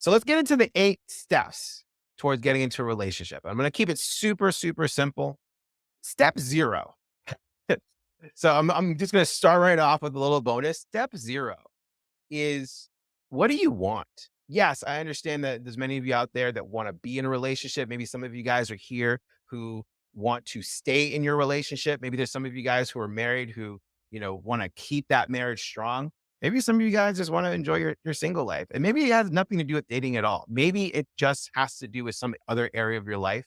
So let's get into the 8 steps towards getting into a relationship. I'm going to keep it super, super simple. Step zero. So I'm just going to start right off with a little bonus. Step zero is, what do you want? Yes, I understand that there's many of you out there that want to be in a relationship. Maybe some of you guys are here who want to stay in your relationship. Maybe there's some of you guys who are married who, want to keep that marriage strong. Maybe some of you guys just want to enjoy your single life. And maybe it has nothing to do with dating at all. Maybe it just has to do with some other area of your life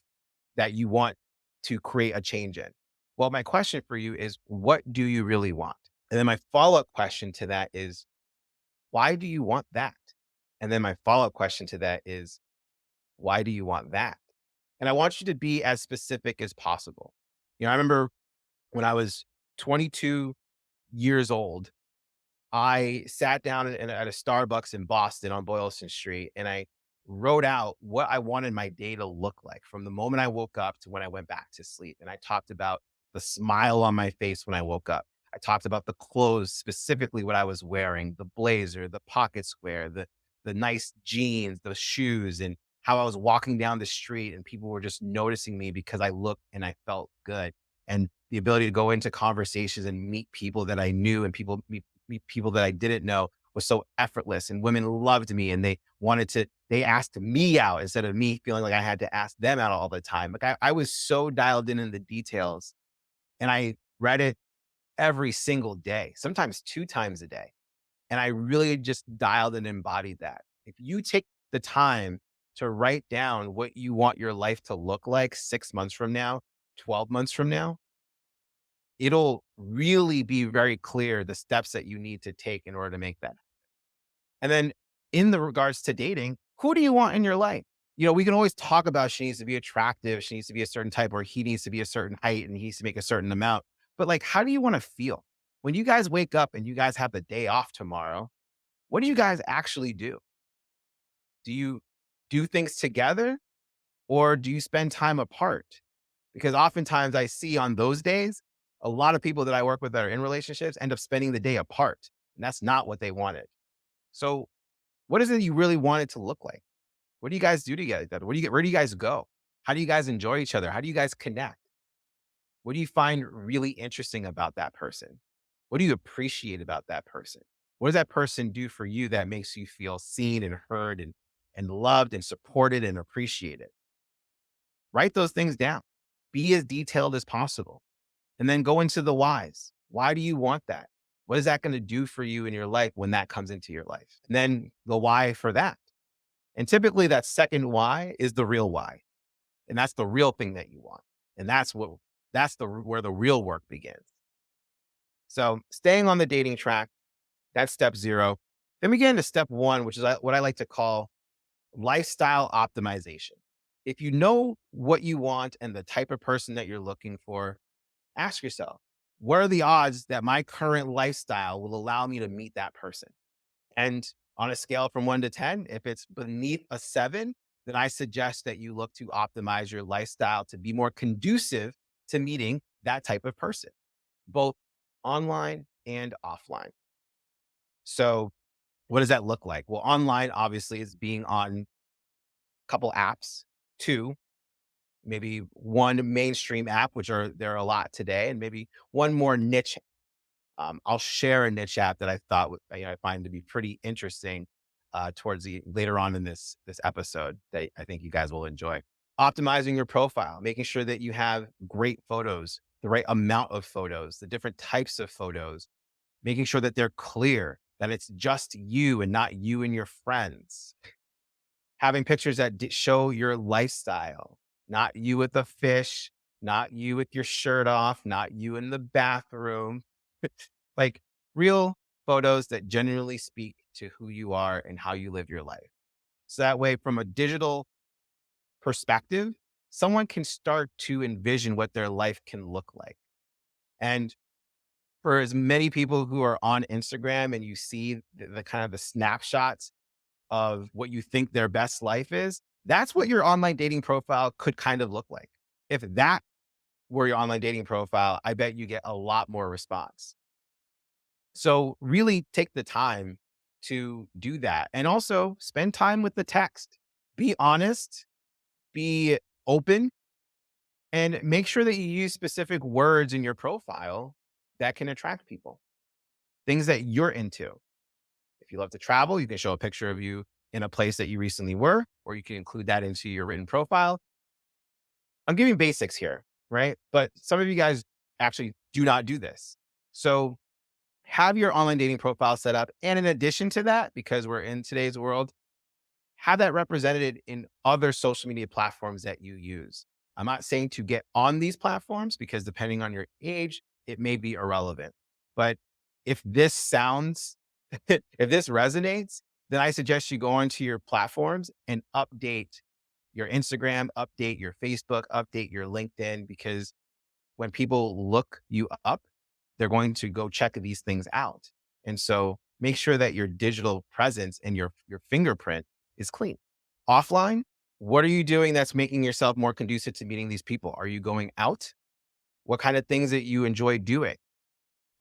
that you want to create a change in. Well, my question for you is, what do you really want? And then my follow-up question to that is, why do you want that? And then my follow-up question to that is, why do you want that? And I want you to be as specific as possible. I remember when I was 22 years old, I sat down at a Starbucks in Boston on Boylston Street, and I wrote out what I wanted my day to look like from the moment I woke up to when I went back to sleep. And I talked about the smile on my face when I woke up. I talked about the clothes, specifically what I was wearing, the blazer, the pocket square, the nice jeans, the shoes, and how I was walking down the street and people were just noticing me because I looked and I felt good. And the ability to go into conversations and meet people that I knew and meet people that I didn't know was so effortless, and women loved me and they asked me out instead of me feeling like I had to ask them out all the time. Like I was so dialed in the details, and I read it every single day, sometimes 2 times a day. And I really just dialed and embodied that. If you take the time to write down what you want your life to look like 6 months from now, 12 months from now, it'll really be very clear the steps that you need to take in order to make that. And then in the regards to dating, who do you want in your life? We can always talk about she needs to be attractive, she needs to be a certain type, or he needs to be a certain height and he needs to make a certain amount. But like, how do you want to feel? When you guys wake up and you guys have the day off tomorrow, what do you guys actually do? Do you do things together or do you spend time apart? Because oftentimes I see on those days, a lot of people that I work with that are in relationships end up spending the day apart. And that's not what they wanted. So, what is it you really want it to look like? What do you guys do together? Where do you guys go? How do you guys enjoy each other? How do you guys connect? What do you find really interesting about that person? What do you appreciate about that person? What does that person do for you that makes you feel seen and heard and loved and supported and appreciated? Write those things down. Be as detailed as possible. And then go into the whys. Why do you want that? What is that going to do for you in your life when that comes into your life? And then the why for that. And typically that second why is the real why. And that's the real thing that you want. And where the real work begins. So staying on the dating track, that's step zero. Then we get into step one, which is what I like to call lifestyle optimization. If you know what you want and the type of person that you're looking for, ask yourself, what are the odds that my current lifestyle will allow me to meet that person? And on a scale from 1 to 10, if it's beneath a 7, then I suggest that you look to optimize your lifestyle to be more conducive to meeting that type of person, both online and offline. So, what does that look like? Well, online obviously is being on a couple apps, two, maybe one mainstream app, which there are a lot today, and maybe one more niche. I'll share a niche app that I thought I find to be pretty interesting towards the later on in this episode that I think you guys will enjoy. Optimizing your profile, making sure that you have great photos, the right amount of photos, the different types of photos, making sure that they're clear, that it's just you and not you and your friends. Having pictures that show your lifestyle, not you with a fish, not you with your shirt off, not you in the bathroom, like real photos that genuinely speak to who you are and how you live your life. So that way, from a digital perspective, someone can start to envision what their life can look like. And for as many people who are on Instagram and you see the kind of the snapshots of what you think their best life is, that's what your online dating profile could kind of look like. If that were your online dating profile, I bet you get a lot more response. So really take the time to do that. And also spend time with the text. Be honest, be open, and make sure that you use specific words in your profile that can attract people, things that you're into. If you love to travel, you can show a picture of you in a place that you recently were, or you can include that into your written profile. I'm giving basics here, right? But some of you guys actually do not do this. So have your online dating profile set up. And in addition to that, because we're in today's world, have that represented in other social media platforms that you use. I'm not saying to get on these platforms because depending on your age, it may be irrelevant. But if this sounds, if this resonates, then I suggest you go onto your platforms and update your Instagram, update your Facebook, update your LinkedIn, because when people look you up, they're going to go check these things out. And so make sure that your digital presence and your fingerprint is clean. Offline, what are you doing that's making yourself more conducive to meeting these people? Are you going out? What kind of things that you enjoy doing?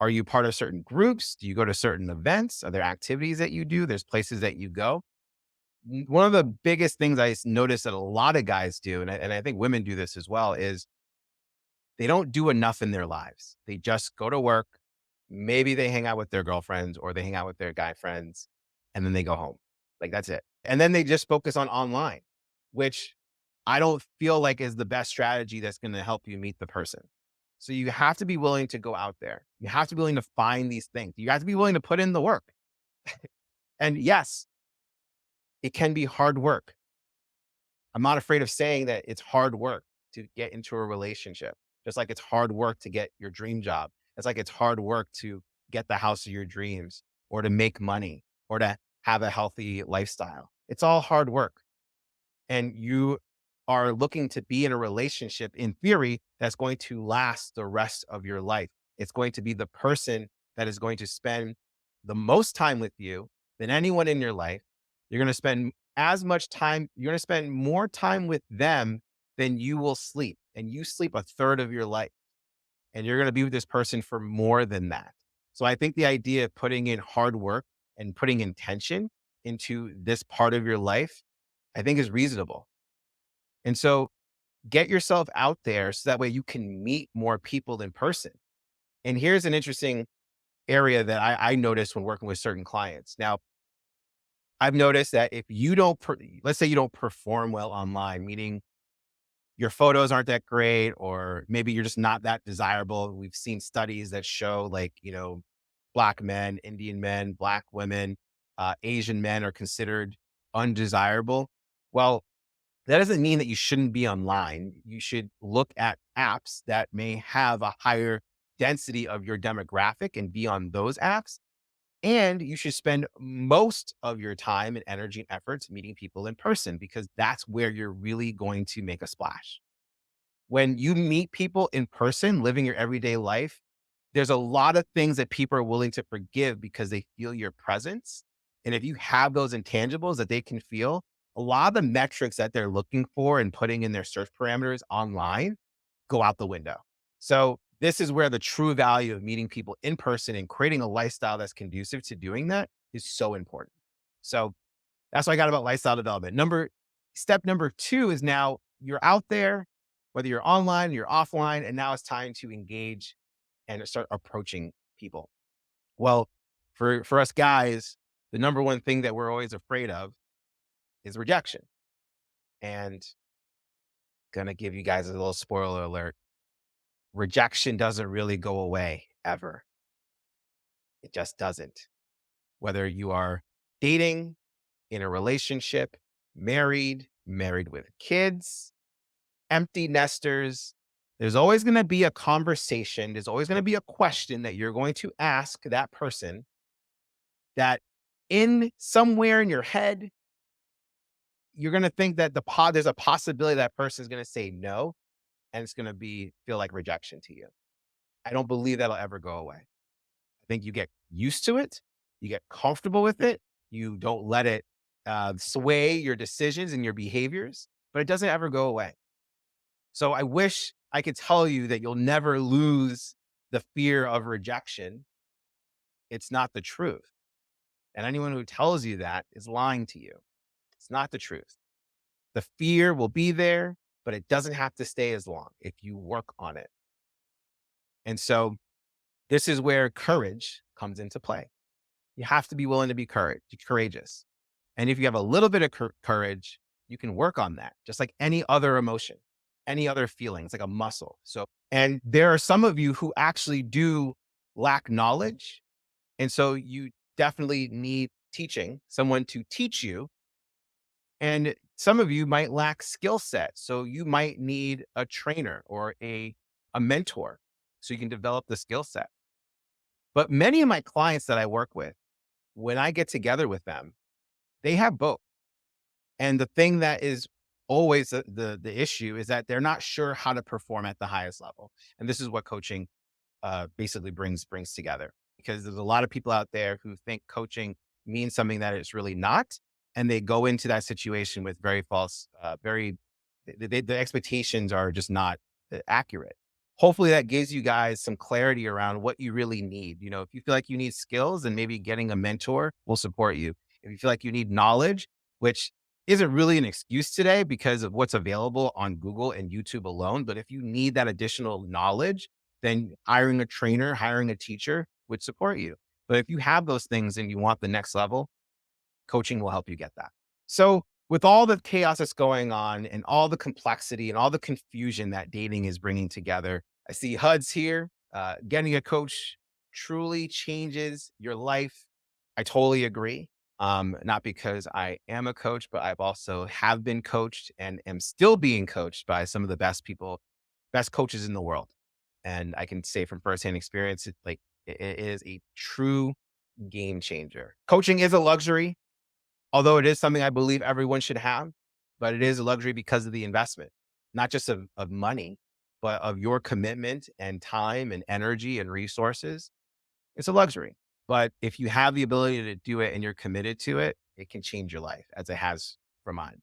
Are you part of certain groups? Do you go to certain events? Are there activities that you do? There's places that you go. One of the biggest things notice that a lot of guys do, and I think women do this as well, is they don't do enough in their lives. They just go to work. Maybe they hang out with their girlfriends or they hang out with their guy friends and then they go home. Like that's it. And then they just focus on online, which I don't feel like is the best strategy that's going to help you meet the person. So you have to be willing to go out there. You have to be willing to find these things. You have to be willing to put in the work. And yes, it can be hard work. I'm not afraid of saying that it's hard work to get into a relationship, just like it's hard work to get your dream job. It's like it's hard work to get the house of your dreams or to make money or to have a healthy lifestyle. It's all hard work. And you are looking to be in a relationship in theory that's going to last the rest of your life. It's going to be the person that is going to spend the most time with you than anyone in your life. You're going to spend as much time, you're going to spend more time with them than you will sleep. And you sleep a third of your life. And you're going to be with this person for more than that. So I think the idea of putting in hard work and putting intention into this part of your life, I think is reasonable. And so get yourself out there so that way you can meet more people in person. And here's an interesting area that I noticed when working with certain clients. Now, I've noticed that if you don't, let's say you don't perform well online, meaning your photos aren't that great, or maybe you're just not that desirable. We've seen studies that show like, Black men, Indian men, Black women, Asian men are considered undesirable. Well, that doesn't mean that you shouldn't be online. You should look at apps that may have a higher density of your demographic and be on those apps. And you should spend most of your time and energy and efforts meeting people in person because that's where you're really going to make a splash. When you meet people in person, living your everyday life, there's a lot of things that people are willing to forgive because they feel your presence. And if you have those intangibles that they can feel, a lot of the metrics that they're looking for and putting in their search parameters online go out the window. So this is where the true value of meeting people in person and creating a lifestyle that's conducive to doing that is so important. So that's what I got about lifestyle development. Step number 2 is now you're out there, whether you're online, you're offline, and now it's time to engage and start approaching people. Well, for us guys, the number one thing that we're always afraid of is rejection. And gonna give you guys a little spoiler alert. Rejection doesn't really go away ever. It just doesn't. Whether you are dating, in a relationship, married with kids, empty nesters, there's always going to be a conversation. There's always going to be a question that you're going to ask that person that in somewhere in your head, you're going to think that there's a possibility that person is going to say no. And it's going to feel like rejection to you. I don't believe that'll ever go away. I think you get used to it. You get comfortable with it. You don't let it sway your decisions and your behaviors, but it doesn't ever go away. So I wish I could tell you that you'll never lose the fear of rejection. It's not the truth. And anyone who tells you that is lying to you. It's not the truth. The fear will be there, but it doesn't have to stay as long if you work on it. And so this is where courage comes into play. You have to be willing to be courageous. And if you have a little bit of courage, you can work on that, just like any other emotion, any other feeling. It's like a muscle. So, and there are some of you who actually do lack knowledge. And so you definitely need teaching, someone to teach you. And some of you might lack skill set. So you might need a trainer or a mentor so you can develop the skill set. But many of my clients that I work with, when I get together with them, they have both. And the thing that is always the issue is that they're not sure how to perform at the highest level. And this is what coaching basically brings together, because there's a lot of people out there who think coaching means something that it's really not, and they go into that situation with very false, the expectations are just not accurate. Hopefully, that gives you guys some clarity around what you really need. You know, if you feel like you need skills, then maybe getting a mentor will support you. If you feel like you need knowledge, which isn't really an excuse today because of what's available on Google and YouTube alone, but if you need that additional knowledge, then hiring a trainer, hiring a teacher would support you. But if you have those things and you want the next level, coaching will help you get that. So, with all the chaos that's going on and all the complexity and all the confusion that dating is bringing together, I see HUD's here. Getting a coach truly changes your life. I totally agree. Not because I am a coach, but I've also have been coached and am still being coached by some of the best people, best coaches in the world. And I can say from firsthand experience, it is a true game changer. Coaching is a luxury, although it is something I believe everyone should have, but it is a luxury because of the investment, not just of money, but of your commitment and time and energy and resources. It's a luxury. But if you have the ability to do it and you're committed to it, it can change your life as it has for mine.